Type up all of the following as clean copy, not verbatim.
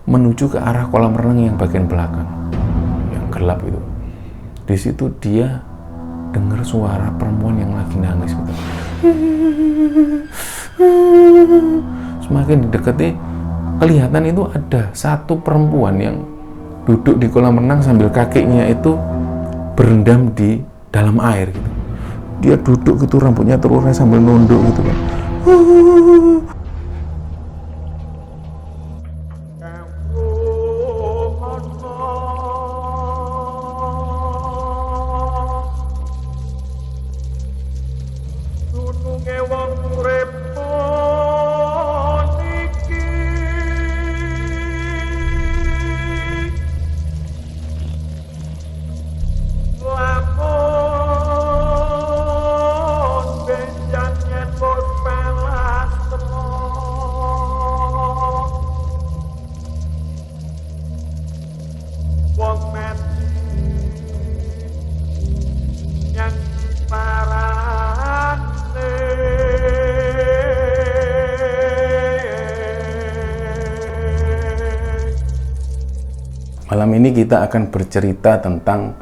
menuju ke arah kolam renang yang bagian belakang, yang gelap itu. Di situ dia dengar suara perempuan yang lagi nangis gitu. Semakin didekati, kelihatan itu ada satu perempuan yang duduk di kolam renang sambil kakinya itu berendam di dalam air gitu. Dia duduk gitu, rambutnya terurai sambil nunduk gitu kan. Malam ini kita akan bercerita tentang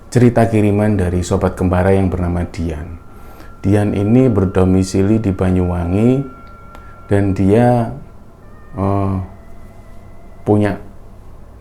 cerita kiriman dari sobat kembara yang bernama Dian. Dian ini berdomisili di Banyuwangi dan dia punya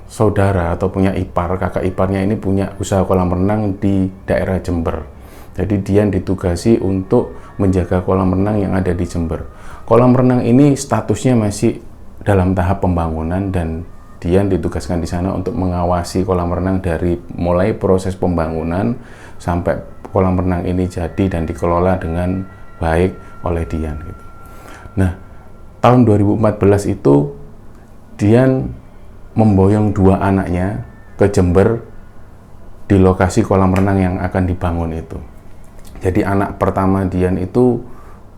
saudara atau punya ipar, kakak iparnya ini punya usaha kolam renang di daerah Jember. Jadi Dian ditugasi untuk menjaga kolam renang yang ada di Jember. Kolam renang ini statusnya masih dalam tahap pembangunan dan Dian ditugaskan di sana untuk mengawasi kolam renang dari mulai proses pembangunan sampai kolam renang ini jadi dan dikelola dengan baik oleh Dian gitu. Nah, tahun 2014 itu Dian memboyong 2 anaknya ke Jember di lokasi kolam renang yang akan dibangun itu. Jadi anak pertama Dian itu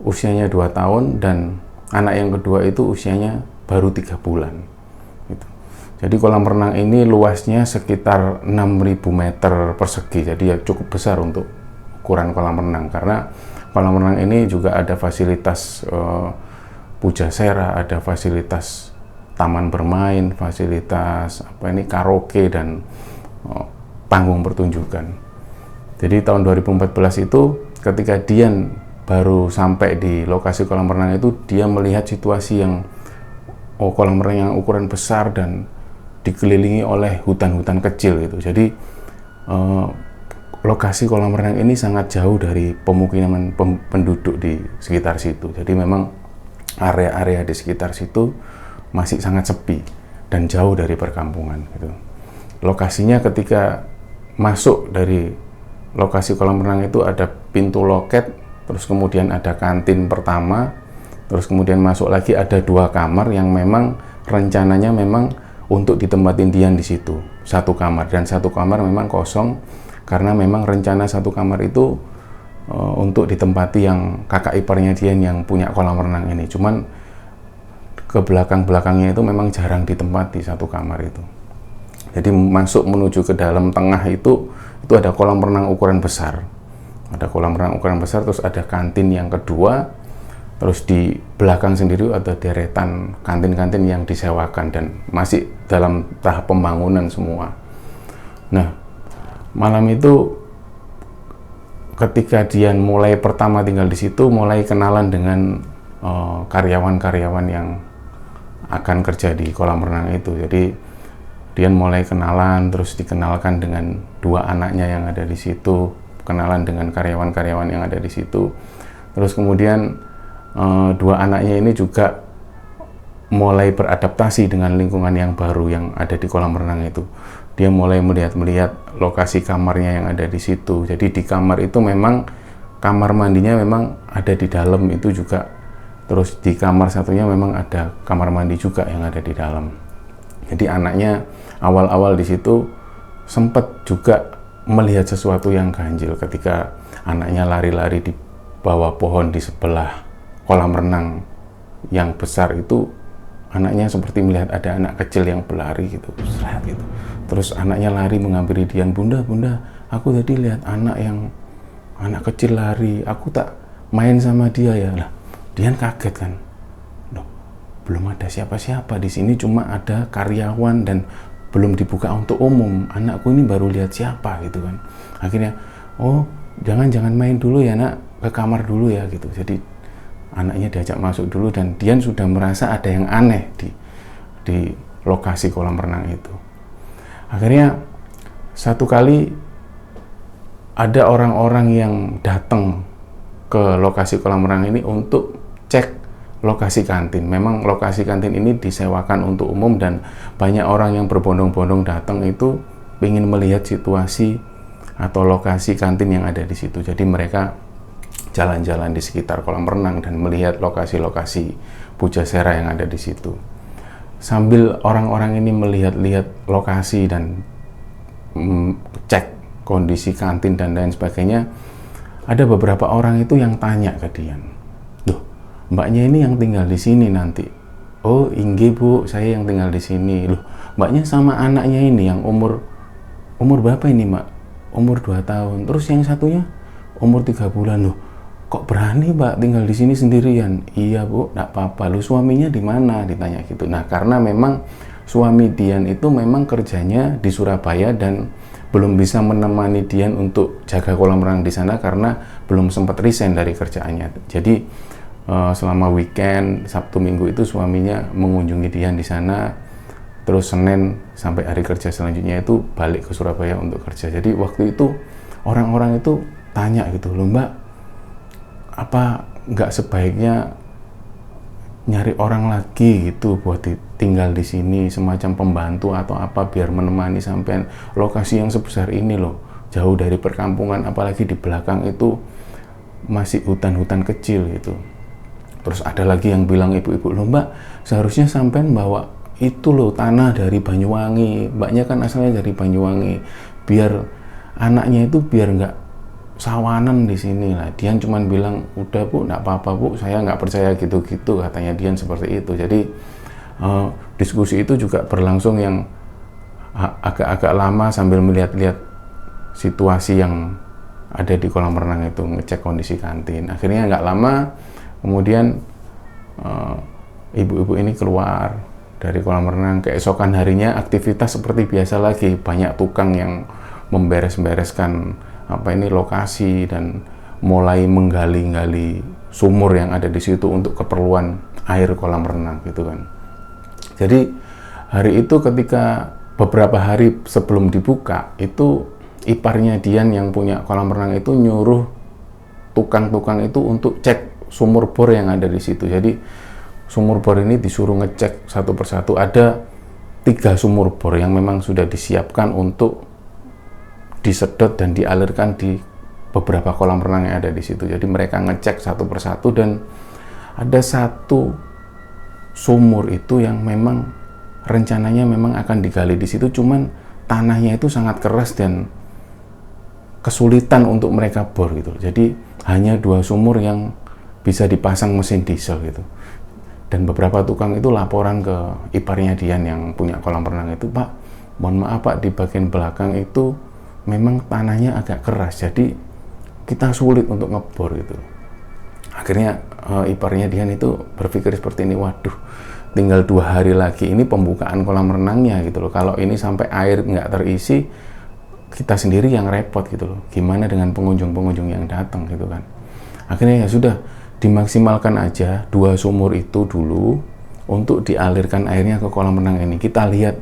usianya 2 tahun dan anak yang kedua itu usianya baru 3 bulan. Jadi kolam renang ini luasnya sekitar 6.000 meter persegi, jadi ya cukup besar untuk ukuran kolam renang. Karena kolam renang ini juga ada fasilitas pujasera, ada fasilitas taman bermain, fasilitas karaoke dan panggung pertunjukan. Jadi tahun 2014 itu ketika Dian baru sampai di lokasi kolam renang itu, dia melihat situasi yang kolam renang yang ukuran besar dan dikelilingi oleh hutan-hutan kecil gitu. Jadi lokasi kolam renang ini sangat jauh dari pemukiman penduduk di sekitar situ. Jadi memang area-area di sekitar situ masih sangat sepi dan jauh dari perkampungan gitu. Lokasinya ketika masuk dari lokasi kolam renang itu ada pintu loket, terus kemudian ada kantin pertama, terus kemudian masuk lagi ada 2 kamar yang memang rencananya memang untuk ditempatin Dian di situ, 1 kamar, dan 1 kamar memang kosong karena memang rencana 1 kamar itu untuk ditempati yang kakak iparnya Dian yang punya kolam renang ini. Cuman ke belakang-belakangnya itu memang jarang ditempati 1 kamar itu. Jadi masuk menuju ke dalam tengah itu ada kolam renang ukuran besar. Ada kolam renang ukuran besar, terus ada kantin yang kedua. Terus di belakang sendiri ada deretan kantin-kantin yang disewakan dan masih dalam tahap pembangunan semua. Nah, malam itu ketika Dian mulai pertama tinggal di situ, mulai kenalan dengan karyawan-karyawan yang akan kerja di kolam renang itu. Jadi Dian mulai kenalan, terus dikenalkan dengan 2 anaknya yang ada di situ, kenalan dengan karyawan-karyawan yang ada di situ. Terus kemudian 2 anaknya ini juga mulai beradaptasi dengan lingkungan yang baru yang ada di kolam renang itu. Dia mulai melihat lokasi kamarnya yang ada di situ. Jadi di kamar itu memang kamar mandinya memang ada di dalam itu juga. Terus di kamar satunya memang ada kamar mandi juga yang ada di dalam. Jadi anaknya awal-awal di situ sempat juga melihat sesuatu yang ganjil ketika anaknya lari-lari di bawah pohon di sebelah kolam renang yang besar itu. Anaknya seperti melihat ada anak kecil yang berlari gitu, gitu. Terus anaknya lari menghampiri Dian, bunda, aku tadi lihat anak kecil lari, aku tak main sama dia ya. Lah, Dian kaget kan, loh, belum ada siapa-siapa di sini, cuma ada karyawan dan belum dibuka untuk umum. Anakku ini baru lihat siapa gitu kan. Akhirnya, oh jangan main dulu ya nak, ke kamar dulu ya gitu. Jadi anaknya diajak masuk dulu dan Dian sudah merasa ada yang aneh di lokasi kolam renang itu. Akhirnya satu kali ada orang-orang yang datang ke lokasi kolam renang ini untuk cek lokasi kantin. Memang lokasi kantin ini disewakan untuk umum dan banyak orang yang berbondong-bondong datang itu ingin melihat situasi atau lokasi kantin yang ada di situ. Jadi mereka jalan-jalan di sekitar kolam renang dan melihat lokasi-lokasi pujasera yang ada di situ. Sambil orang-orang ini melihat-lihat lokasi dan cek kondisi kantin dan lain sebagainya, ada beberapa orang itu yang tanya ke Dian, "Loh, mbaknya ini yang tinggal di sini nanti?" "Oh, inggih Bu, saya yang tinggal di sini." "Loh, mbaknya sama anaknya ini yang umur berapa ini, Mbak?" "Umur 2 tahun. Terus yang satunya?" "Umur 3 bulan." "Loh, kok berani Mbak tinggal di sini sendirian?" "Iya Bu, enggak apa-apa." "Lu suaminya di mana?" ditanya gitu. Nah, karena memang suami Dian itu memang kerjanya di Surabaya dan belum bisa menemani Dian untuk jaga kolam renang di sana karena belum sempat resign dari kerjaannya. Jadi selama weekend, Sabtu Minggu itu suaminya mengunjungi Dian di sana. Terus Senin sampai hari kerja selanjutnya itu balik ke Surabaya untuk kerja. Jadi waktu itu orang-orang itu tanya gitu, "Loh Mbak, apa nggak sebaiknya nyari orang lagi gitu buat tinggal di sini, semacam pembantu atau apa biar menemani sampean, lokasi yang sebesar ini loh, jauh dari perkampungan, apalagi di belakang itu masih hutan-hutan kecil gitu." Terus ada lagi yang bilang ibu-ibu, "Loh Mbak, seharusnya sampean bawa itu loh tanah dari Banyuwangi, mbaknya kan asalnya dari Banyuwangi, biar anaknya itu biar nggak sawanan di sini lah." Dian cuman bilang, "Udah Bu, nggak apa-apa Bu, saya nggak percaya gitu-gitu," katanya Dian seperti itu. Jadi diskusi itu juga berlangsung yang agak-agak lama sambil melihat-lihat situasi yang ada di kolam renang itu, ngecek kondisi kantin. Akhirnya nggak lama kemudian ibu-ibu ini keluar dari kolam renang. Keesokan harinya aktivitas seperti biasa lagi, banyak tukang yang memberes-bereskan lokasi dan mulai menggali-gali sumur yang ada di situ untuk keperluan air kolam renang gitu kan. Jadi hari itu ketika beberapa hari sebelum dibuka itu iparnya Dian yang punya kolam renang itu nyuruh tukang-tukang itu untuk cek sumur bor yang ada di situ. Jadi sumur bor ini disuruh ngecek satu persatu. Ada 3 sumur bor yang memang sudah disiapkan untuk disedot dan dialirkan di beberapa kolam renang yang ada di situ. Jadi mereka ngecek satu persatu dan ada satu sumur itu yang memang rencananya memang akan digali di situ, cuman tanahnya itu sangat keras dan kesulitan untuk mereka bor gitu. Jadi hanya 2 sumur yang bisa dipasang mesin diesel gitu. Dan beberapa tukang itu laporan ke iparnya Dian yang punya kolam renang itu, "Pak, mohon maaf Pak, di bagian belakang itu memang tanahnya agak keras, jadi kita sulit untuk ngebor gitu." Akhirnya iparnya Dian itu berpikir seperti ini, "Waduh, tinggal 2 hari lagi ini pembukaan kolam renangnya gitu loh. Kalau ini sampai air nggak terisi, kita sendiri yang repot gitu loh. Gimana dengan pengunjung-pengunjung yang datang gitu kan." Akhirnya ya sudah, dimaksimalkan aja 2 sumur itu dulu untuk dialirkan airnya ke kolam renang ini. Kita lihat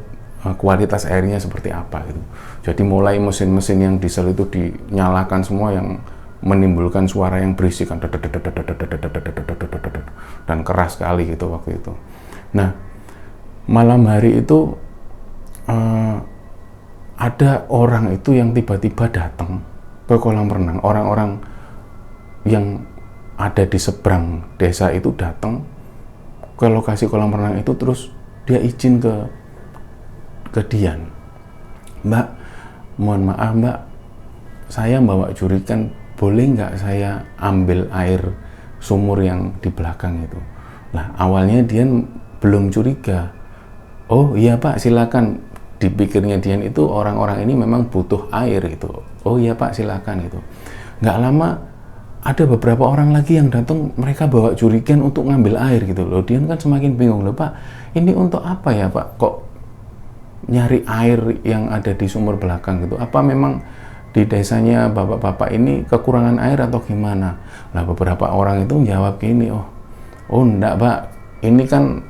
kualitas airnya seperti apa gitu. Jadi mulai mesin-mesin yang diesel itu dinyalakan semua yang menimbulkan suara yang berisik kan, dan keras sekali gitu waktu itu. Nah, malam hari itu ada orang itu yang tiba-tiba datang ke kolam renang. Orang-orang yang ada di seberang desa itu datang ke lokasi kolam renang itu, terus dia izin ke Dian, "Mbak, mohon maaf Mbak, saya bawa jurikan, boleh nggak saya ambil air sumur yang di belakang itu?" Nah, awalnya Dian belum curiga. "Oh iya Pak, silakan." Dipikirnya Dian itu orang-orang ini memang butuh air gitu. "Oh iya Pak, silakan." gitu. Nggak lama ada beberapa orang lagi yang datang, mereka bawa jerigen untuk ngambil air gitu loh. Dian kan semakin bingung, loh Pak, ini untuk apa ya Pak, kok nyari air yang ada di sumur belakang gitu, apa memang di desanya bapak-bapak ini kekurangan air atau gimana? Lah beberapa orang itu jawab gini, oh enggak Pak, ini kan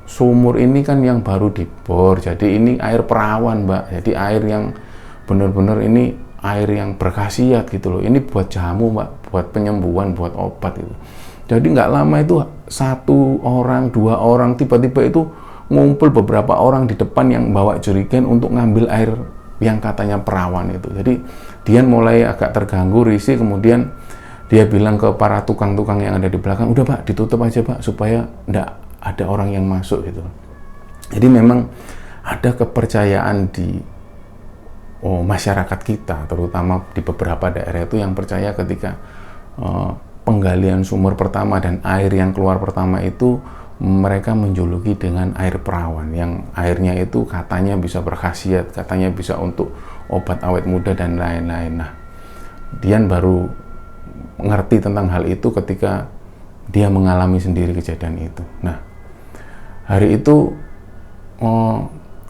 sumur ini kan yang baru dibor, jadi ini air perawan Mbak, jadi air yang benar-benar ini air yang berkhasiat gitu loh, ini buat jamu Mbak, buat penyembuhan, buat obat itu. Jadi nggak lama itu satu orang, dua orang, tiba-tiba itu ngumpul beberapa orang di depan yang bawa jerigen untuk ngambil air yang katanya perawan itu. Jadi Dian mulai agak terganggu, risih, kemudian dia bilang ke para tukang-tukang yang ada di belakang, udah Pak, ditutup aja Pak, supaya nggak ada orang yang masuk gitu. Jadi memang ada kepercayaan di masyarakat kita, terutama di beberapa daerah itu yang percaya ketika penggalian sumur pertama dan air yang keluar pertama itu mereka menjuluki dengan air perawan, yang airnya itu katanya bisa berkhasiat, katanya bisa untuk obat awet muda dan lain-lain. Nah, Dian baru ngerti tentang hal itu ketika dia mengalami sendiri kejadian itu. Nah, hari itu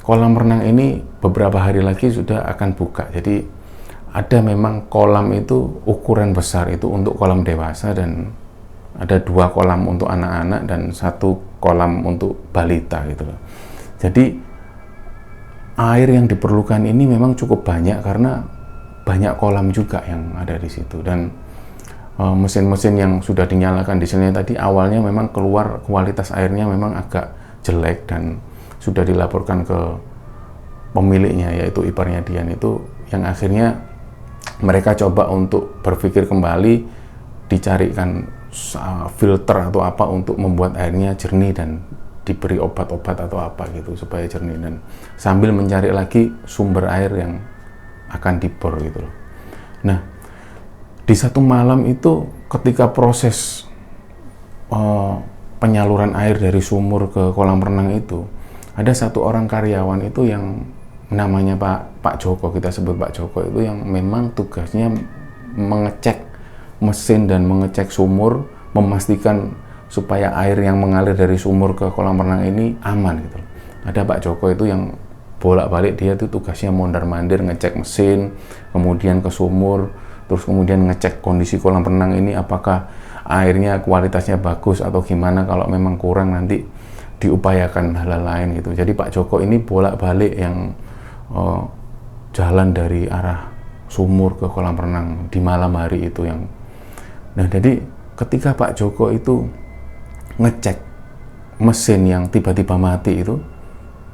kolam renang ini beberapa hari lagi sudah akan buka. Jadi ada memang kolam itu ukuran besar itu untuk kolam dewasa, dan ada 2 kolam untuk anak-anak dan 1 kolam untuk balita gitu loh. Jadi air yang diperlukan ini memang cukup banyak karena banyak kolam juga yang ada di situ, dan mesin-mesin yang sudah dinyalakan di sini tadi awalnya memang keluar kualitas airnya memang agak jelek, dan sudah dilaporkan ke pemiliknya, yaitu iparnya Dian itu, yang akhirnya mereka coba untuk berpikir kembali, dicarikan filter atau apa untuk membuat airnya jernih dan diberi obat-obat atau apa gitu supaya jernih, dan sambil mencari lagi sumber air yang akan dibor gitu loh. Nah, di satu malam itu ketika proses penyaluran air dari sumur ke kolam renang itu, ada 1 orang karyawan itu yang namanya Pak Joko, kita sebut Pak Joko, itu yang memang tugasnya mengecek mesin dan mengecek sumur, memastikan supaya air yang mengalir dari sumur ke kolam renang ini aman gitu. Ada Pak Joko itu yang bolak-balik, dia tuh tugasnya mondar-mandir ngecek mesin, kemudian ke sumur, terus kemudian ngecek kondisi kolam renang ini apakah airnya kualitasnya bagus atau gimana, kalau memang kurang nanti diupayakan hal lain gitu. Jadi Pak Joko ini bolak-balik yang jalan dari arah sumur ke kolam renang di malam hari itu yang. Nah, jadi ketika Pak Joko itu ngecek mesin yang tiba-tiba mati itu,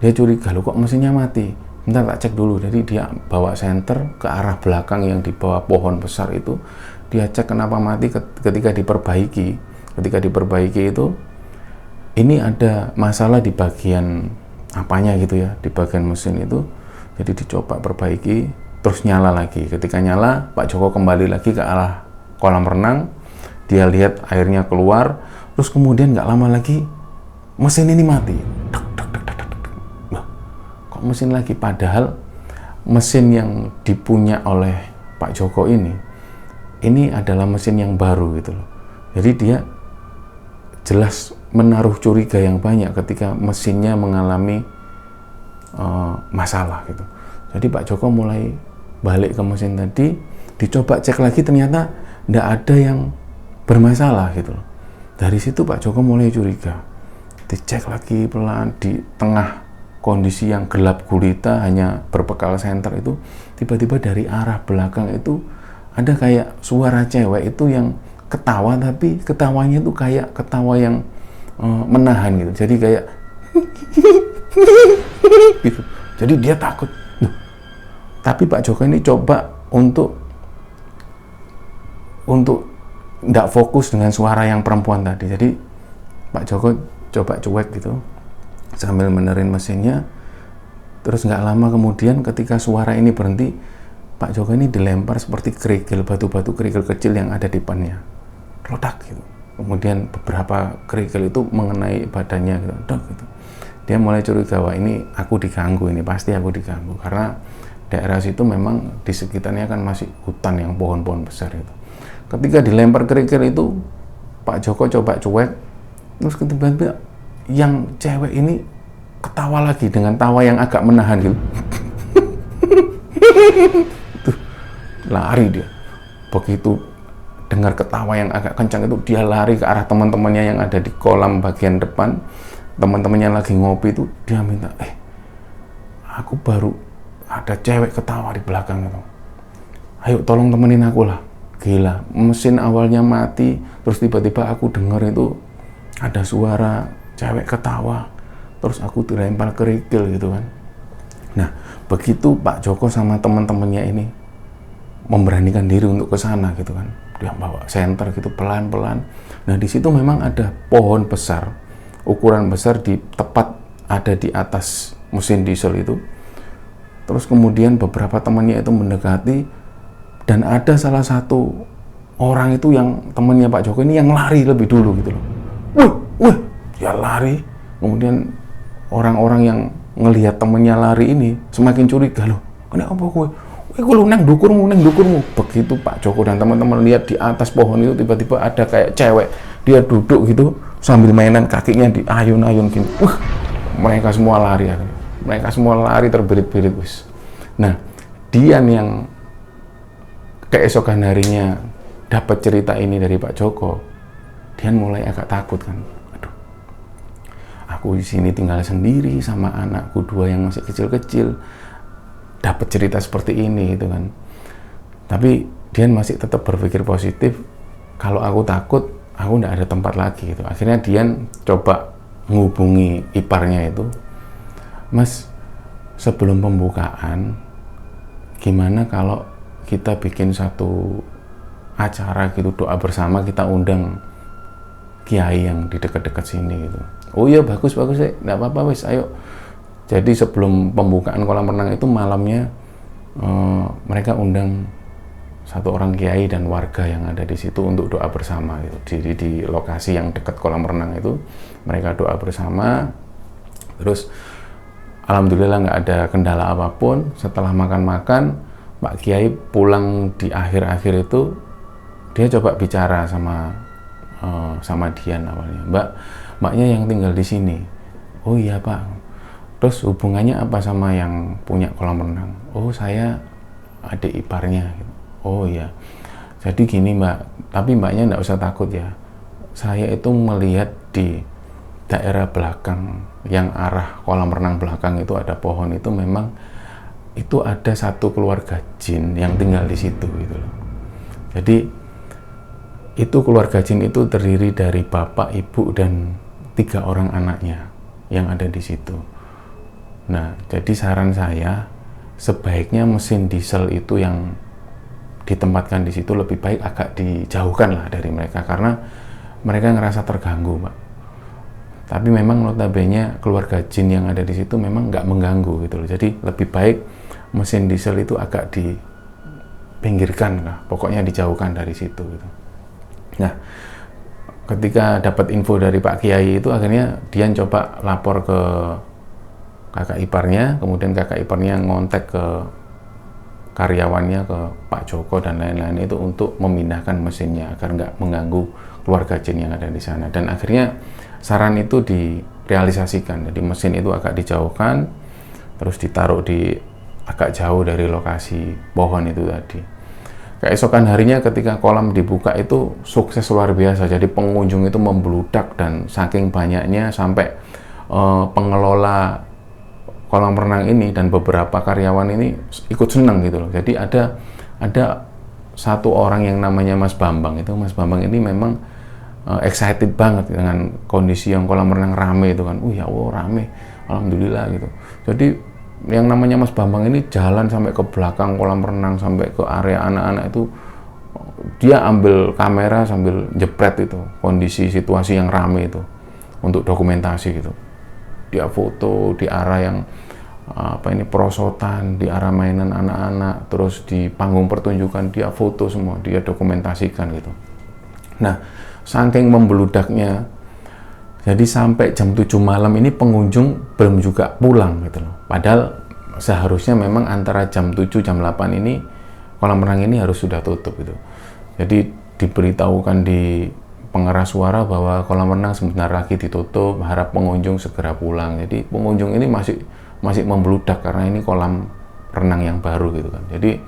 dia curiga, loh kok mesinnya mati, bentar tak cek dulu. Jadi dia bawa senter ke arah belakang yang di bawah pohon besar itu, dia cek kenapa mati. Ketika diperbaiki itu, ini ada masalah di bagian apanya gitu ya, di bagian mesin itu. Jadi dicoba perbaiki, terus nyala lagi. Ketika nyala, Pak Joko kembali lagi ke arah kolam renang, dia lihat airnya keluar, terus kemudian nggak lama lagi mesin ini mati. Loh, kok mesin lagi? Padahal mesin yang dipunya oleh Pak Joko ini adalah mesin yang baru gitu loh. Jadi dia jelas menaruh curiga yang banyak ketika mesinnya mengalami masalah gitu. Jadi Pak Joko mulai balik ke mesin tadi, dicoba cek lagi, ternyata tidak ada yang bermasalah gitu loh. Dari situ Pak Joko mulai curiga, dicek lagi pelan, di tengah kondisi yang gelap gulita hanya berbekal senter itu, tiba-tiba dari arah belakang itu ada kayak suara cewek itu yang ketawa, tapi ketawanya itu kayak ketawa yang menahan gitu. Jadi kayak gitu. Jadi dia takut. Tapi Pak Joko ini coba untuk tidak fokus dengan suara yang perempuan tadi. Jadi Pak Joko coba cuek gitu sambil benerin mesinnya. Terus nggak lama kemudian ketika suara ini berhenti, Pak Joko ini dilempar seperti kerikil, batu-batu kerikil kecil yang ada di depannya. Ledak gitu. Kemudian beberapa kerikil itu mengenai badannya gitu. Dia mulai curiga, wah ini aku diganggu, ini pasti aku diganggu, karena daerah situ memang di sekitarnya kan masih hutan yang pohon-pohon besar itu. ketika dilempar kerikil itu Pak Joko coba cuek, terus tiba-tiba yang cewek ini ketawa lagi dengan tawa yang agak menahan gitu. Tuh, lari dia. Begitu dengar ketawa yang agak kencang itu, dia lari ke arah teman-temannya yang ada di kolam bagian depan. Teman-temannya lagi ngopi itu, dia minta, aku baru ada cewek ketawa di belakang itu. Ayo tolong temenin aku lah. Gila, mesin awalnya mati, terus tiba-tiba aku dengar itu ada suara cewek ketawa, terus aku dilempar kerikil gitu kan. Nah, begitu Pak Joko sama teman-temannya ini memberanikan diri untuk ke sana gitu kan, dia bawa senter gitu pelan-pelan. Nah, di situ memang ada pohon besar, ukuran besar, tepat ada di atas mesin diesel itu. Terus kemudian beberapa temannya itu mendekati, dan ada salah satu orang itu yang temannya Pak Joko ini yang lari lebih dulu gitu loh. Wih, dia lari. Kemudian orang-orang yang ngelihat temannya lari ini semakin curiga, loh, kenapa gue lu neng dukurmu. Begitu Pak Joko dan teman-teman lihat di atas pohon itu tiba-tiba ada kayak cewek, dia duduk gitu sambil mainan kakinya diayun-ayun gitu. Mereka semua lari akhirnya. Mereka semua lari terbirit-birit wis. Nah, Dian yang keesokan harinya dapat cerita ini dari Pak Joko, Dian mulai agak takut kan. Aduh, aku di sini tinggal sendiri sama anakku 2 yang masih kecil-kecil, dapat cerita seperti ini gitu kan. Tapi Dian masih tetap berpikir positif. Kalau aku takut, aku nggak ada tempat lagi gitu. Akhirnya Dian coba menghubungi iparnya itu, Mas, sebelum pembukaan, gimana kalau kita bikin satu acara gitu, doa bersama, kita undang kiai yang di dekat-dekat sini gitu. Oh iya, bagus ya, nggak apa-apa wis, ayo. Jadi sebelum pembukaan kolam renang itu malamnya mereka undang satu orang kiai dan warga yang ada di situ untuk doa bersama gitu. Di lokasi yang dekat kolam renang itu mereka doa bersama. Terus alhamdulillah nggak ada kendala apapun. Setelah makan-makan, Pak Kiai pulang di akhir-akhir itu, dia coba bicara sama Dian awalnya. Mbaknya yang tinggal di sini. Oh iya Pak. Terus hubungannya apa sama yang punya kolam renang? Oh, saya adik iparnya. Oh iya. Jadi gini Mbak, tapi Mbaknya nggak usah takut ya. Saya itu melihat di daerah belakang, yang arah kolam renang belakang itu ada pohon itu, memang itu ada satu keluarga jin yang tinggal di situ gitu loh. Jadi itu keluarga jin itu terdiri dari bapak, ibu, dan 3 orang anaknya yang ada di situ. Nah, jadi saran saya, sebaiknya mesin diesel itu yang ditempatkan di situ lebih baik agak dijauhkan lah dari mereka, karena mereka ngerasa terganggu, Pak. Tapi memang notabene keluarga jin yang ada di situ memang nggak mengganggu gitu loh. Jadi lebih baik mesin diesel itu agak dipinggirkan lah, pokoknya dijauhkan dari situ gitu. Nah, ketika dapat info dari Pak Kiai itu, akhirnya Dian coba lapor ke kakak iparnya, kemudian kakak iparnya ngontek ke karyawannya, ke Pak Joko dan lain-lain itu untuk memindahkan mesinnya agar nggak mengganggu keluarga jin yang ada di sana. Dan akhirnya saran itu direalisasikan, jadi mesin itu agak dijauhkan, terus ditaruh di agak jauh dari lokasi pohon itu tadi. Keesokan harinya ketika kolam dibuka itu sukses luar biasa, jadi pengunjung itu membludak, dan saking banyaknya sampai pengelola kolam renang ini dan beberapa karyawan ini ikut senang gitu loh. Jadi ada satu orang yang namanya Mas Bambang itu. Mas Bambang ini memang excited banget dengan kondisi yang kolam renang rame itu kan. Ya Allah, rame, alhamdulillah gitu. Jadi yang namanya Mas Bambang ini jalan sampai ke belakang kolam renang, sampai ke area anak-anak itu, dia ambil kamera sambil jepret itu kondisi situasi yang rame itu untuk dokumentasi gitu. Dia foto di arah yang perosotan, di arah mainan anak-anak, terus di panggung pertunjukan dia foto semua, dia dokumentasikan gitu. Nah, saking membeludaknya, jadi sampai jam 7 malam ini pengunjung belum juga pulang gitu loh. Padahal seharusnya memang antara jam 7 jam 8 ini kolam renang ini harus sudah tutup gitu. Jadi diberitahukan di pengeras suara bahwa kolam renang sebentar lagi ditutup, harap pengunjung segera pulang. Jadi pengunjung ini masih membludak karena ini kolam renang yang baru gitu kan. Jadi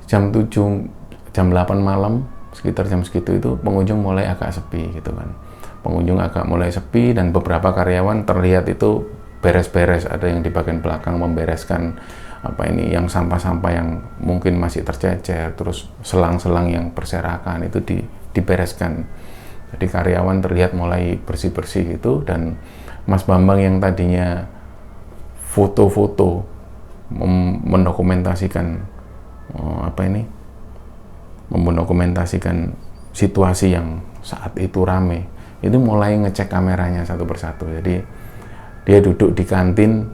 jam 8 malam, sekitar jam segitu itu pengunjung mulai agak sepi gitu kan. Pengunjung agak mulai sepi dan beberapa karyawan terlihat itu beres-beres, ada yang di bagian belakang membereskan yang sampah-sampah yang mungkin masih tercecer, terus selang-selang yang berserakan itu dibereskan. Jadi karyawan terlihat mulai bersih-bersih gitu, dan Mas Bambang yang tadinya foto-foto mendokumentasikan mendokumentasikan situasi yang saat itu rame, itu mulai ngecek kameranya satu persatu. Jadi dia duduk di kantin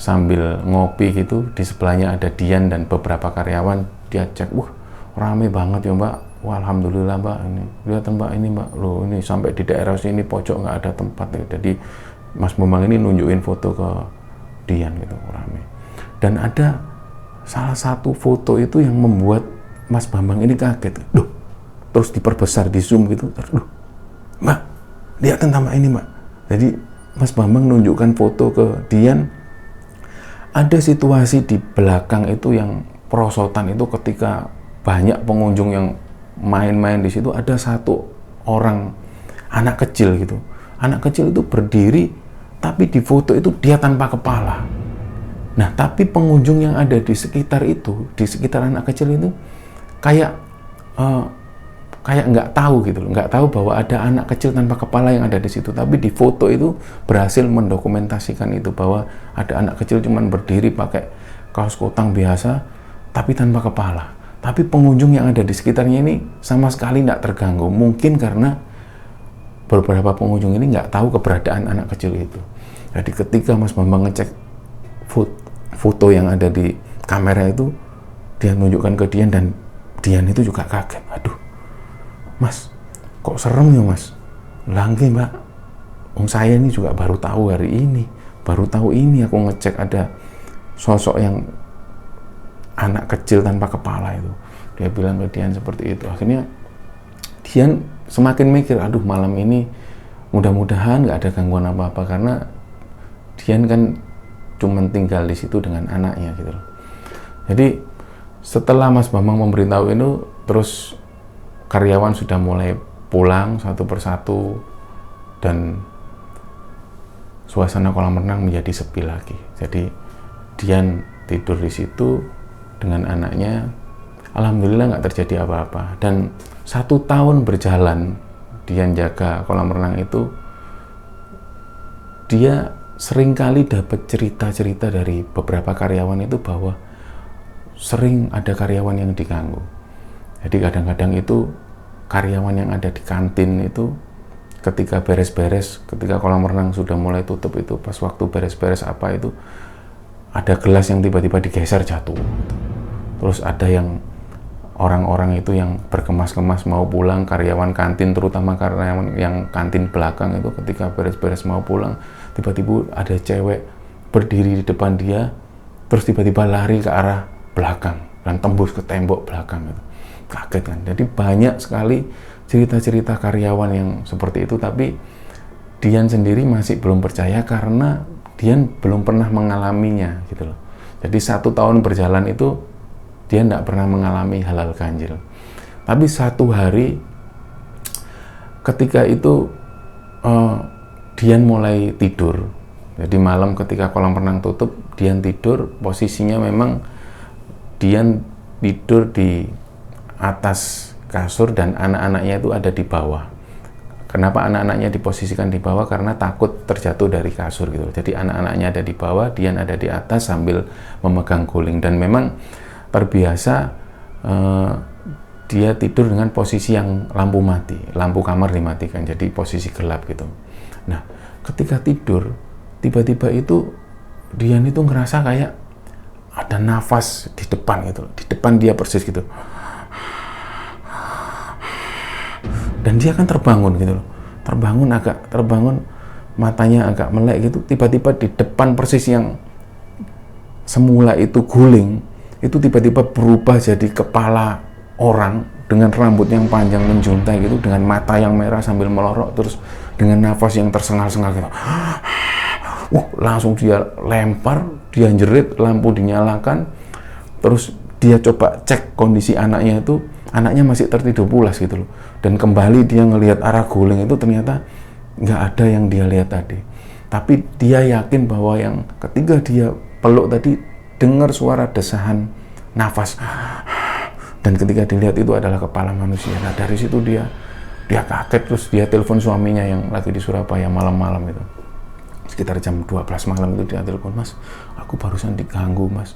sambil ngopi gitu, di sebelahnya ada Dian dan beberapa karyawan. Dia cek, wah rame banget ya mbak. Wah, alhamdulillah mbak, ini lihat mbak, ini mbak, loh ini sampai di daerah sini pojok nggak ada tempat ya. Jadi Mas Bambang ini nunjukin foto ke Dian gitu, rame. Dan ada salah satu foto itu yang membuat Mas Bambang ini kaget, loh, terus diperbesar, di zoom gitu, loh, mbak, lihat tambah ini mbak. Jadi Mas Bambang nunjukkan foto ke Dian. Ada situasi di belakang itu yang perosotan itu ketika banyak pengunjung yang main-main di situ, ada satu orang anak kecil gitu. Anak kecil itu berdiri, tapi di foto itu dia tanpa kepala. Nah, tapi pengunjung yang ada di sekitar itu, di sekitar anak kecil itu kayak nggak tahu gitu, nggak tahu bahwa ada anak kecil tanpa kepala yang ada di situ. Tapi di foto itu berhasil mendokumentasikan itu, bahwa ada anak kecil cuman berdiri pakai kaos kutang biasa, tapi tanpa kepala. Tapi pengunjung yang ada di sekitarnya ini sama sekali nggak terganggu. Mungkin karena beberapa pengunjung ini nggak tahu keberadaan anak kecil itu. Jadi ketika Mas Bambang ngecek foto yang ada di kamera itu, dia tunjukkan ke Dian, dan Dian itu juga kaget. Aduh, Mas, kok serem ya mas? Langge mbak, saya ini juga baru tahu hari ini. Baru tahu ini aku ngecek ada sosok yang anak kecil tanpa kepala itu. Dia bilang ke Dian seperti itu. Akhirnya Dian semakin mikir, aduh malam ini mudah-mudahan nggak ada gangguan apa-apa, karena Dian kan cuma tinggal di situ dengan anaknya gitu loh. Jadi setelah Mas Bambang memberitahu itu, terus karyawan sudah mulai pulang satu persatu, dan suasana kolam renang menjadi sepi lagi. Jadi Dian tidur di situ dengan anaknya. Alhamdulillah nggak terjadi apa-apa. Dan 1 tahun berjalan Dian jaga kolam renang itu, dia seringkali dapat cerita-cerita dari beberapa karyawan itu bahwa sering ada karyawan yang diganggu. Jadi kadang-kadang itu karyawan yang ada di kantin itu ketika beres-beres, ketika kolam renang sudah mulai tutup itu, pas waktu beres-beres apa itu, ada gelas yang tiba-tiba digeser jatuh. Terus ada yang orang-orang itu yang berkemas-kemas mau pulang, karyawan kantin, terutama karyawan yang kantin belakang itu, ketika beres-beres mau pulang, tiba-tiba ada cewek berdiri di depan dia, terus tiba-tiba lari ke arah belakang dan tembus ke tembok belakang itu. Kaget kan. Jadi banyak sekali cerita-cerita karyawan yang seperti itu, tapi Dian sendiri masih belum percaya karena Dian belum pernah mengalaminya gitu loh. Jadi 1 tahun berjalan itu dia tidak pernah mengalami hal-hal ganjil. Tapi satu hari ketika itu Dian mulai tidur. Jadi malam ketika kolam renang tutup, Dian tidur, posisinya memang Dian tidur di atas kasur dan anak-anaknya itu ada di bawah. Kenapa anak-anaknya diposisikan di bawah? Karena takut terjatuh dari kasur gitu. Jadi anak-anaknya ada di bawah, Dian ada di atas sambil memegang guling. Dan memang terbiasa dia tidur dengan posisi yang lampu mati, lampu kamar dimatikan, jadi posisi gelap gitu. Nah, ketika tidur, tiba-tiba itu Dian itu ngerasa kayak ada nafas di depan gitu, di depan dia persis gitu. Dan dia kan terbangun gitu loh, terbangun matanya agak melek gitu, tiba-tiba di depan persis yang semula itu guling, itu tiba-tiba berubah jadi kepala orang dengan rambut yang panjang menjuntai gitu, dengan mata yang merah sambil melorok, terus dengan nafas yang tersengal-sengal gitu. Langsung dia lempar, dia jerit, lampu dinyalakan, terus dia coba cek kondisi anaknya itu, anaknya masih tertidur pulas gitu loh. Dan kembali dia ngelihat arah guling itu, ternyata nggak ada yang dia lihat tadi. Tapi dia yakin bahwa yang ketika dia peluk tadi, dengar suara desahan nafas. Dan ketika dilihat itu adalah kepala manusia. Nah dari situ dia kaget, terus dia telepon suaminya yang lagi di Surabaya malam-malam itu. Sekitar jam 12 malam itu dia telepon, "Mas, aku barusan diganggu, Mas.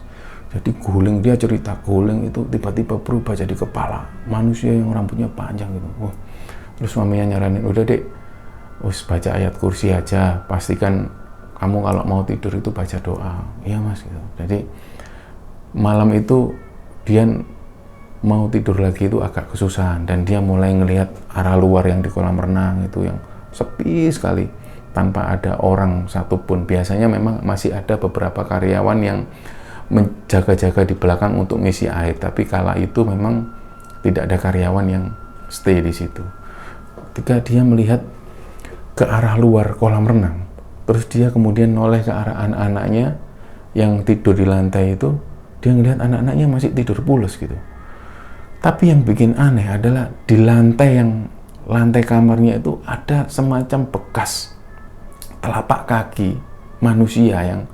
Jadi guling," dia cerita, guling itu tiba-tiba berubah jadi kepala manusia yang rambutnya panjang gitu. Terus suaminya nyaranin, "Udah Dek, baca ayat kursi aja, pastikan kamu kalau mau tidur itu baca doa." "Iya Mas," gitu. Jadi malam itu dia mau tidur lagi itu agak kesusahan, dan dia mulai ngelihat arah luar yang di kolam renang itu yang sepi sekali tanpa ada orang satupun. Biasanya memang masih ada beberapa karyawan yang menjaga-jaga di belakang untuk ngisi air, tapi kala itu memang tidak ada karyawan yang stay di situ. Ketika dia melihat ke arah luar kolam renang, terus dia kemudian noleh ke arah anak-anaknya yang tidur di lantai itu, dia ngelihat anak-anaknya masih tidur pulas gitu. Tapi yang bikin aneh adalah di lantai kamarnya itu ada semacam bekas telapak kaki manusia, yang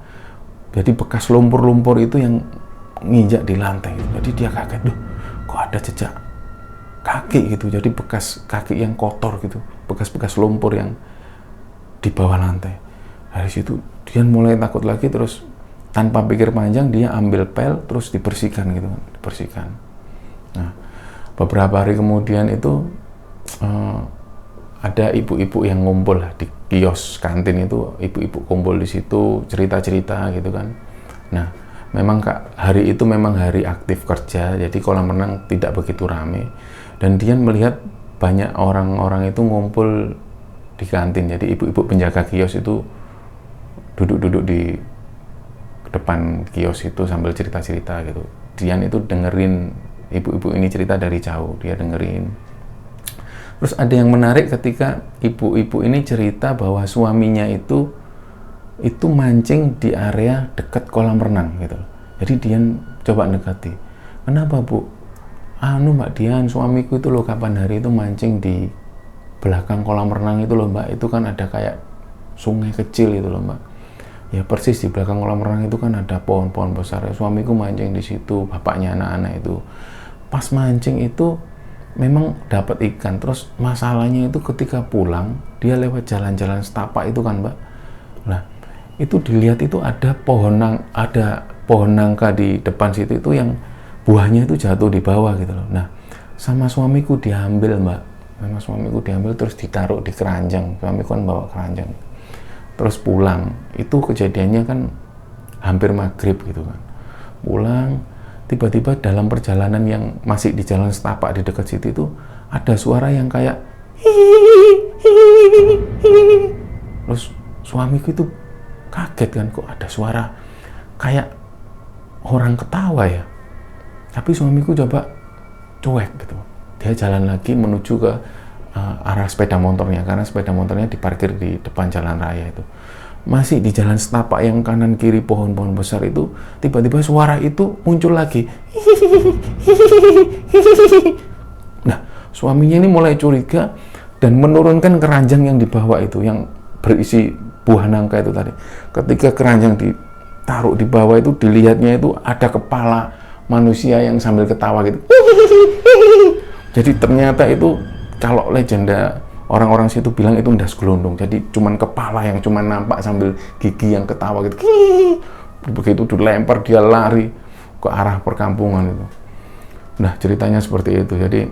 jadi bekas lumpur-lumpur itu yang nginjak di lantai. Jadi dia kaget, kok ada jejak kaki gitu, jadi bekas kaki yang kotor gitu, bekas-bekas lumpur yang di bawah lantai. Dari situ dia mulai takut lagi, terus tanpa pikir panjang dia ambil pel terus dibersihkan gitu, dibersihkan. Nah, beberapa hari kemudian itu ada ibu-ibu yang ngumpul lah di kios kantin itu, ibu-ibu kumpul di situ cerita-cerita gitu kan. Nah, memang hari itu memang hari aktif kerja, jadi kolam renang tidak begitu rame, dan dia melihat banyak orang-orang itu ngumpul di kantin. Jadi ibu-ibu penjaga kios itu duduk-duduk di depan kios itu sambil cerita-cerita gitu. Dian itu dengerin ibu-ibu ini cerita dari jauh, dia dengerin. Terus ada yang menarik ketika ibu-ibu ini cerita bahwa suaminya itu mancing di area dekat kolam renang gitu. Jadi Dian coba dekati. "Kenapa Bu?" "Mbak Dian, suamiku itu loh kapan hari itu mancing di belakang kolam renang itu loh Mbak. Itu kan ada kayak sungai kecil itu loh Mbak. Ya persis di belakang kolam renang itu kan ada pohon-pohon besar. Suamiku mancing di situ, bapaknya anak-anak itu. Pas mancing itu memang dapat ikan, terus masalahnya itu ketika pulang dia lewat jalan-jalan setapak itu kan Mbak. Nah itu dilihat itu ada pohon nangka di depan situ itu yang buahnya itu jatuh di bawah gitu loh. Nah sama suamiku diambil Mbak, terus ditaruh di keranjang. Suamiku kan bawa keranjang, terus pulang. Itu kejadiannya kan hampir maghrib gitu kan. Pulang, tiba-tiba dalam perjalanan yang masih di jalan setapak di dekat situ itu ada suara yang kayak terus suamiku itu kaget kan, kok ada suara kayak orang ketawa ya. Tapi suamiku coba cuek gitu, dia jalan lagi menuju ke arah sepeda motornya, karena sepeda motornya diparkir di depan jalan raya itu. Masih di jalan setapak yang kanan kiri pohon-pohon besar itu, tiba-tiba suara itu muncul lagi. Nah, suaminya ini mulai curiga dan menurunkan keranjang yang dibawa itu, yang berisi buah nangka itu tadi. Ketika keranjang ditaruh di bawah itu, dilihatnya itu ada kepala manusia yang sambil ketawa gitu. Jadi ternyata itu, kalau legenda orang-orang situ bilang itu ndas gelondong, jadi cuman kepala yang cuman nampak sambil gigi yang ketawa gitu. Begitu dilempar dia lari ke arah perkampungan itu. Nah ceritanya seperti itu. Jadi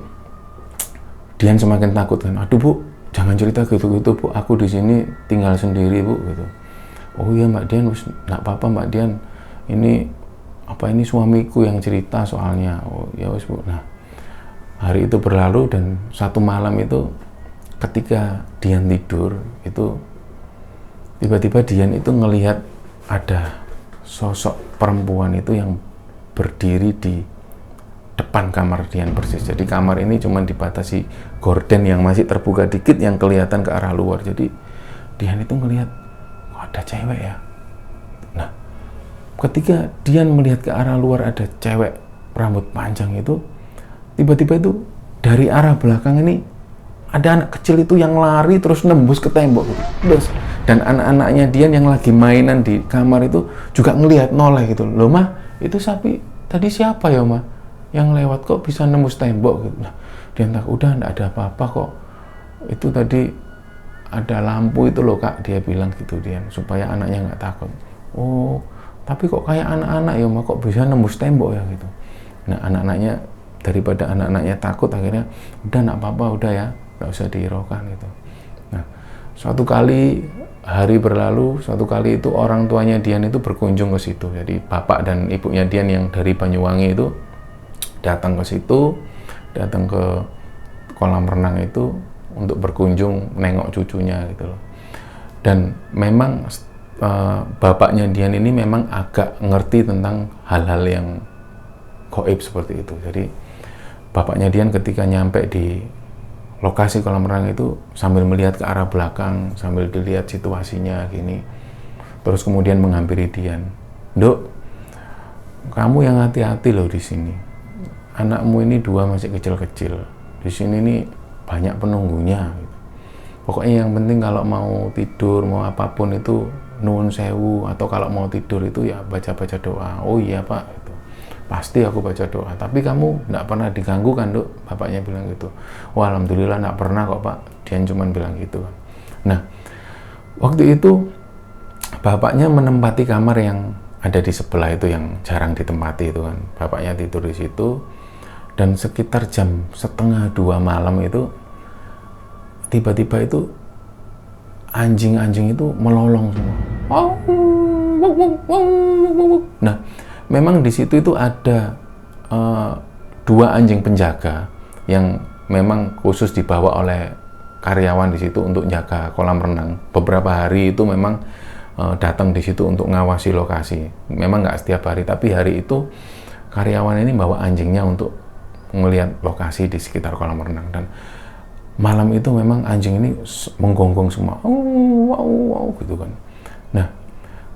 Dian semakin takut kan. "Aduh Bu, jangan cerita gitu-gitu Bu, aku di sini tinggal sendiri Bu," gitu. "Oh iya Mbak Dian, nggak apa-apa Mbak Dian, ini suamiku yang cerita soalnya." "Oh ya wis Bu." Nah hari itu berlalu, dan satu malam itu ketika Dian tidur itu, tiba-tiba Dian itu ngelihat ada sosok perempuan itu yang berdiri di depan kamar Dian persis. Jadi kamar ini cuma dibatasi gorden yang masih terbuka dikit yang kelihatan ke arah luar. Jadi Dian itu ngelihat, kok ada cewek ya. Nah, ketika Dian melihat ke arah luar ada cewek rambut panjang itu, tiba-tiba itu dari arah belakang ini ada anak kecil itu yang lari terus nembus ke tembok gitu. Dan anak-anaknya Dian yang lagi mainan di kamar itu juga ngelihat noleh gitu. Loh mah, itu sapi tadi siapa ya mah yang lewat kok bisa nembus tembok gitu. Nah, Dian tak udah enggak ada apa-apa kok. Itu tadi ada lampu itu loh kak, dia bilang gitu Dian, supaya anaknya nggak takut. Oh, tapi kok kayak anak-anak ya mah kok bisa nembus tembok ya gitu. Nah, anak-anaknya daripada anak-anaknya takut akhirnya udah enggak apa-apa udah ya, nggak usah dihiraukan gitu. Nah, suatu kali hari berlalu, suatu kali itu orang tuanya Dian itu berkunjung ke situ. Jadi bapak dan ibunya Dian yang dari Banyuwangi itu datang ke situ, datang ke kolam renang itu untuk berkunjung nengok cucunya gitu loh. Dan memang bapaknya Dian ini memang agak ngerti tentang hal-hal yang gaib seperti itu. Jadi bapaknya Dian ketika nyampe di lokasi kolam renang itu sambil melihat ke arah belakang, sambil dilihat situasinya gini, terus kemudian menghampiri Dian. Dok, kamu yang hati-hati loh di sini. Anakmu ini 2 masih kecil-kecil. Di sini nih banyak penunggunya. Pokoknya yang penting kalau mau tidur, mau apapun itu nuwun sewu, atau kalau mau tidur itu ya baca-baca doa. Oh iya pak, gitu. Pasti aku baca doa. Tapi kamu nggak pernah diganggu kan dok? Bapaknya bilang gitu. Wah alhamdulillah nggak pernah kok pak. Dia cuma bilang gitu. Nah waktu itu bapaknya menempati kamar yang ada di sebelah itu yang jarang ditempati itu kan. Bapaknya tidur di situ dan sekitar jam 1:30 malam itu tiba-tiba itu anjing-anjing itu melolong semua. Nah, memang di situ itu ada 2 anjing penjaga yang memang khusus dibawa oleh karyawan di situ untuk jaga kolam renang. Beberapa hari itu memang datang di situ untuk ngawasi lokasi. Memang nggak setiap hari, tapi hari itu karyawan ini bawa anjingnya untuk melihat lokasi di sekitar kolam renang. Dan malam itu memang anjing ini menggonggong semua, gitu kan. Nah,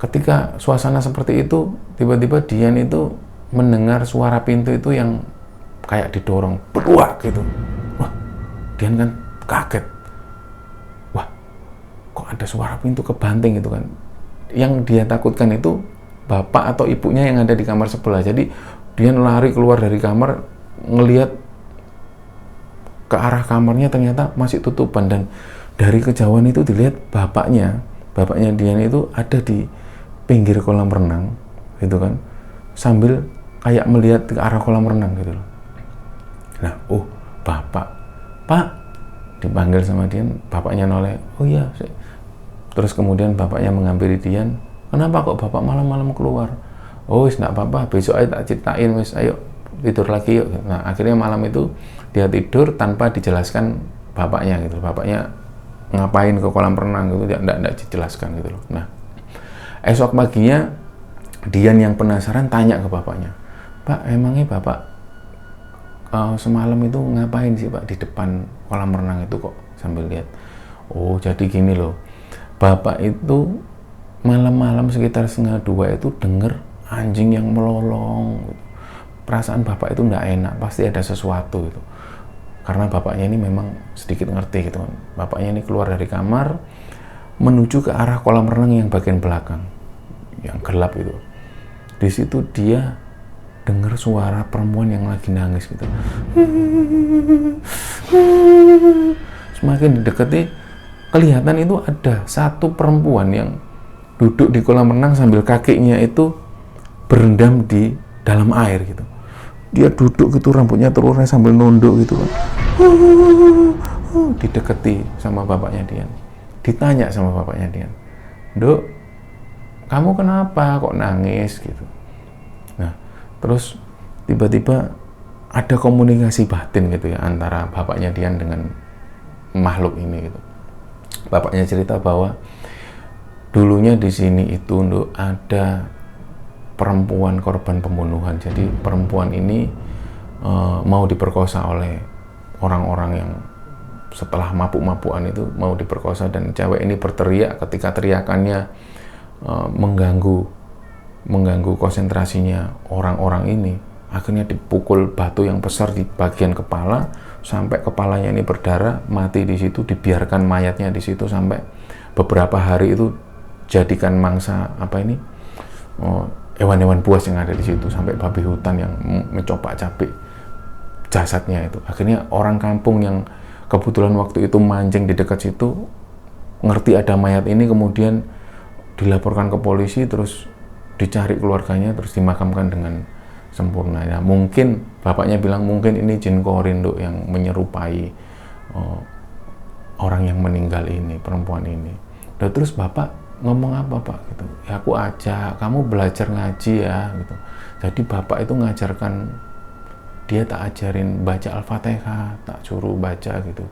ketika suasana seperti itu, tiba-tiba Dian itu mendengar suara pintu itu yang kayak didorong, beruak gitu. Wah, Dian kan kaget. Wah, kok ada suara pintu kebanting gitu kan. Yang dia takutkan itu bapak atau ibunya yang ada di kamar sebelah. Jadi Dian lari keluar dari kamar, ngelihat ke arah kamarnya ternyata masih tutupan, dan dari kejauhan itu dilihat bapaknya Dian itu ada di pinggir kolam renang gitu kan, sambil kayak melihat ke arah kolam renang gitu loh. Nah, pak dipanggil sama Dian, bapaknya noleh, oh iya. Terus kemudian bapaknya menghampiri Dian, kenapa kok bapak malam-malam keluar? Oh wis nggak apa-apa, besok aja tak ceritain, wis ayo tidur lagi yuk. Nah akhirnya malam itu dia tidur tanpa dijelaskan bapaknya gitu. Bapaknya ngapain ke kolam renang gitu, tidak dijelaskan gitu loh. Nah esok paginya Dian yang penasaran tanya ke bapaknya, Pak emangnya bapak semalam itu ngapain sih pak di depan kolam renang itu kok, sambil lihat. Oh jadi gini loh, bapak itu malam-malam sekitar 1:30 itu denger anjing yang melolong gitu. Perasaan bapak itu nggak enak, pasti ada sesuatu gitu. Karena bapaknya ini memang sedikit ngerti gitu kan. Bapaknya ini keluar dari kamar menuju ke arah kolam renang yang bagian belakang yang gelap itu. Di situ dia dengar suara perempuan yang lagi nangis gitu. Semakin didekati, kelihatan itu ada satu perempuan yang duduk di kolam renang sambil kakinya itu berendam di dalam air gitu. Dia duduk gitu, rambutnya terurai sambil nunduk gitu kan. Dideketi sama bapaknya Dian. Ditanya sama bapaknya Dian, Dok, kamu kenapa kok nangis gitu. Nah, terus tiba-tiba ada komunikasi batin gitu ya antara bapaknya Dian dengan makhluk ini gitu. Bapaknya cerita bahwa dulunya di sini itu ada perempuan korban pembunuhan. Jadi perempuan ini mau diperkosa oleh orang-orang yang setelah mabuk-mabukan itu mau diperkosa, dan cewek ini berteriak. Ketika teriakannya mengganggu konsentrasinya orang-orang ini, akhirnya dipukul batu yang besar di bagian kepala sampai kepalanya ini berdarah, mati di situ, dibiarkan mayatnya di situ sampai beberapa hari. Itu jadikan mangsa hewan-hewan buas yang ada di situ, sampai babi hutan yang mencoba cabik jasadnya itu. Akhirnya orang kampung yang kebetulan waktu itu mancing di dekat situ ngerti ada mayat ini, kemudian dilaporkan ke polisi, terus dicari keluarganya, terus dimakamkan dengan sempurna. Ya, mungkin bapaknya bilang mungkin ini jin korin Dok, yang menyerupai orang yang meninggal ini, perempuan ini. Dan terus bapak ngomong apa Pak gitu, ya aku ajak kamu belajar ngaji ya gitu. Jadi bapak itu ngajarkan dia, tak ajarin baca Al-Fatihah, tak suruh baca gitu.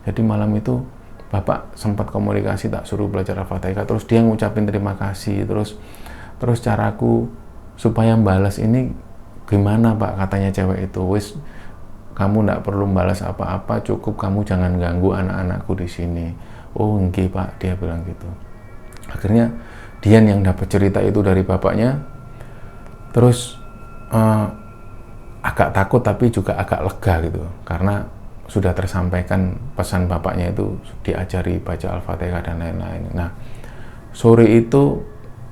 Jadi malam itu bapak sempat komunikasi, tak suruh belajar Al-Fatihah, terus dia ngucapin terima kasih, terus caraku supaya balas ini gimana Pak, katanya cewek itu, wis kamu nggak perlu balas apa-apa, cukup kamu jangan ganggu anak-anakku di sini. Oh nggih Pak, dia bilang gitu. Akhirnya Dian yang dapat cerita itu dari bapaknya, terus agak takut tapi juga agak lega gitu, karena sudah tersampaikan pesan bapaknya itu, diajari baca Al-Fatihah dan lain-lain. Nah, sore itu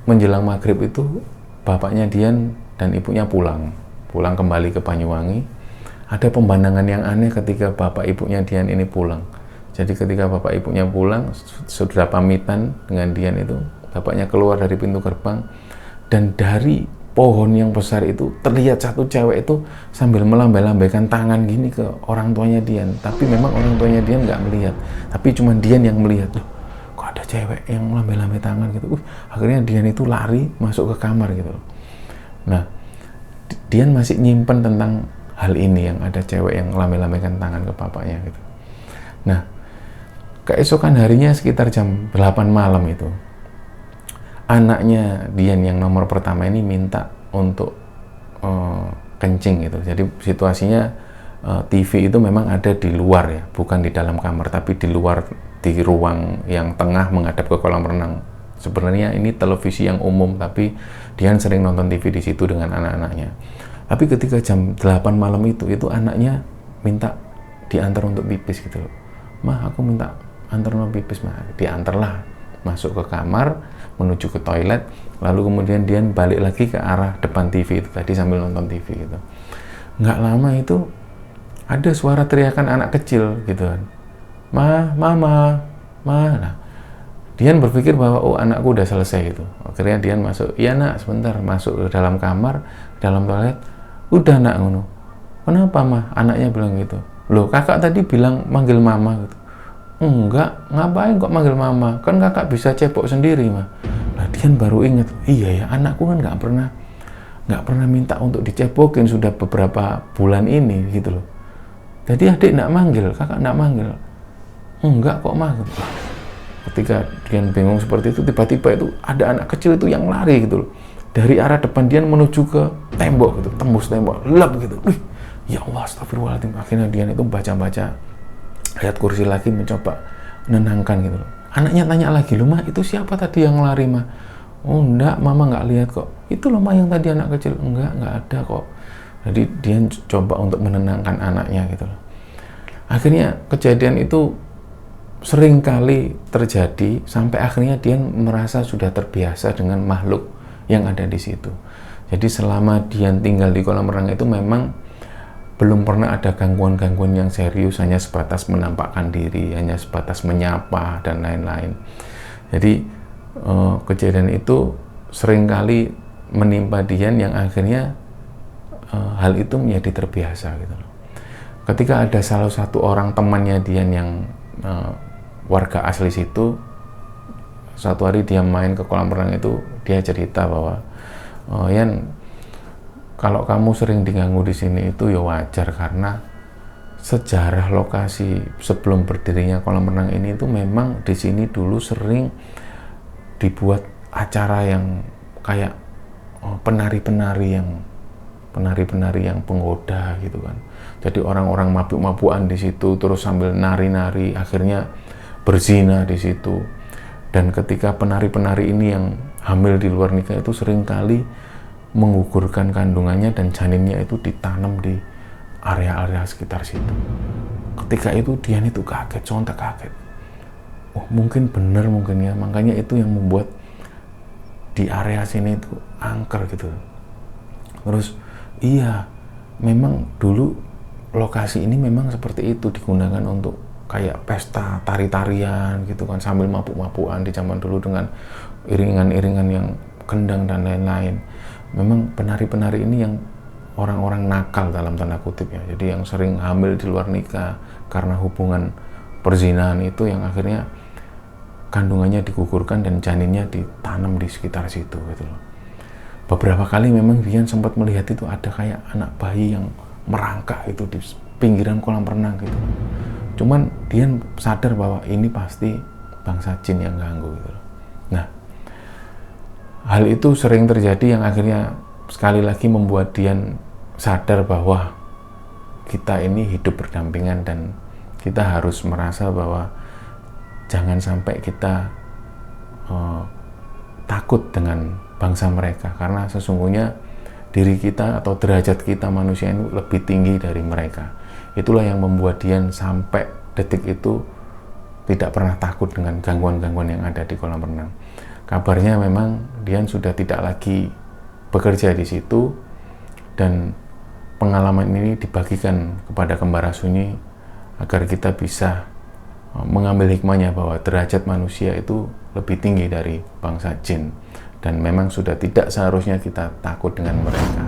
menjelang maghrib itu bapaknya Dian dan ibunya pulang kembali ke Banyuwangi. Ada pemandangan yang aneh ketika bapak ibunya Dian ini pulang. Jadi ketika bapak ibunya pulang, sudah pamitan dengan Dian itu, bapaknya keluar dari pintu gerbang, dan dari pohon yang besar itu terlihat satu cewek itu sambil melambai-lambaikan tangan gini ke orang tuanya Dian. Tapi memang orang tuanya Dian nggak melihat, tapi cuma Dian yang melihat. Loh, kok ada cewek yang melambai-lambai tangan gitu. Akhirnya Dian itu lari masuk ke kamar gitu. Nah, Dian masih nyimpen tentang hal ini, yang ada cewek yang melambai-lambaikan tangan ke bapaknya gitu. Nah, keesokan harinya sekitar jam 8 malam itu, anaknya Dian yang nomor pertama ini minta untuk kencing gitu. Jadi situasinya TV itu memang ada di luar ya, bukan di dalam kamar, tapi di luar, di ruang yang tengah menghadap ke kolam renang. Sebenarnya ini televisi yang umum, tapi Dian sering nonton TV di situ dengan anak-anaknya. Tapi ketika jam 8 malam itu anaknya minta diantar untuk pipis gitu loh. Mah, aku minta antar untuk pipis, mah. Diantarlah masuk ke kamar, menuju ke toilet, lalu kemudian Dian balik lagi ke arah depan TV itu tadi sambil nonton TV gitu. Nggak lama itu ada suara teriakan anak kecil gitu kan. Mama. Nah, Dian berpikir bahwa oh anakku udah selesai gitu. Akhirnya Dian masuk, iya nak sebentar, masuk ke dalam kamar, dalam toilet. Udah nak ngono. Kenapa mah? Anaknya bilang gitu. Loh, kakak tadi bilang manggil mama gitu. Enggak, ngapain kok manggil mama? Kan kakak bisa cebok sendiri mah. Nah, Dian baru ingat, iya ya, anakku kan nggak pernah minta untuk dicebokin sudah beberapa bulan ini gitu loh. Jadi adik nggak manggil, kakak nggak manggil. Enggak kok mah. Ketika Dian bingung seperti itu, tiba-tiba itu ada anak kecil itu yang lari gitu loh. Dari arah depan Dian menuju ke tembok gitu, tembus tembok, lep gitu. Ya Allah, astagfirullahaladzim. Akhirnya Dian itu baca-baca ayat kursi lagi, mencoba menenangkan gitu loh. Anaknya tanya lagi, loh mah itu siapa tadi yang lari mah? Oh enggak, mama nggak lihat kok. Itu loh mah yang tadi anak kecil. Enggak ada kok. Jadi Dian coba untuk menenangkan anaknya gitu loh. Akhirnya kejadian itu sering kali terjadi sampai akhirnya Dian merasa sudah terbiasa dengan makhluk yang ada di situ. Jadi selama Dian tinggal di kolam renang itu memang belum pernah ada gangguan-gangguan yang serius, hanya sebatas menampakkan diri, hanya sebatas menyapa dan lain-lain. Jadi kejadian itu seringkali menimpa Dian yang akhirnya hal itu menjadi terbiasa gitu loh. Ketika ada salah satu orang temannya Dian yang warga asli situ, suatu hari dia main ke kolam renang itu, dia cerita bahwa Yan, kalau kamu sering diganggu di sini itu ya wajar, karena sejarah lokasi sebelum berdirinya kolam renang ini itu memang di sini dulu sering dibuat acara yang kayak penari-penari yang penari-penari yang penggoda gitu kan. Jadi orang-orang mabuk-mabukan di situ terus sambil nari-nari akhirnya berzina di situ. Dan ketika penari-penari ini yang hamil di luar nikah itu seringkali menggugurkan kandungannya dan janinnya itu ditanam di area-area sekitar situ. Ketika itu Dian itu kaget, sontak kaget. Oh, mungkin benar mungkin ya, makanya itu yang membuat di area sini itu angker gitu. Terus iya, memang dulu lokasi ini memang seperti itu, digunakan untuk kayak pesta tari-tarian gitu kan, sambil mabuk-mabukan di zaman dulu dengan iringan-iringan yang kendang dan lain-lain. Memang penari-penari ini yang orang-orang nakal dalam tanda kutip ya, jadi yang sering hamil di luar nikah karena hubungan perzinahan itu, yang akhirnya kandungannya digugurkan dan janinnya ditanam di sekitar situ gitu loh. Beberapa kali memang Dian sempat melihat itu ada kayak anak bayi yang merangkak itu di pinggiran kolam renang gitu. Cuman Dian sadar bahwa ini pasti bangsa jin yang ganggu gitu loh. Nah, hal itu sering terjadi yang akhirnya sekali lagi membuat Dian sadar bahwa kita ini hidup berdampingan dan kita harus merasa bahwa jangan sampai kita takut dengan bangsa mereka, karena sesungguhnya diri kita atau derajat kita manusia ini lebih tinggi dari mereka. Itulah yang membuat Dian sampai detik itu tidak pernah takut dengan gangguan-gangguan yang ada di kolam renang. Kabarnya memang Dian sudah tidak lagi bekerja di situ, dan pengalaman ini dibagikan kepada Kembara Sunyi agar kita bisa mengambil hikmahnya bahwa derajat manusia itu lebih tinggi dari bangsa jin, dan memang sudah tidak seharusnya kita takut dengan mereka.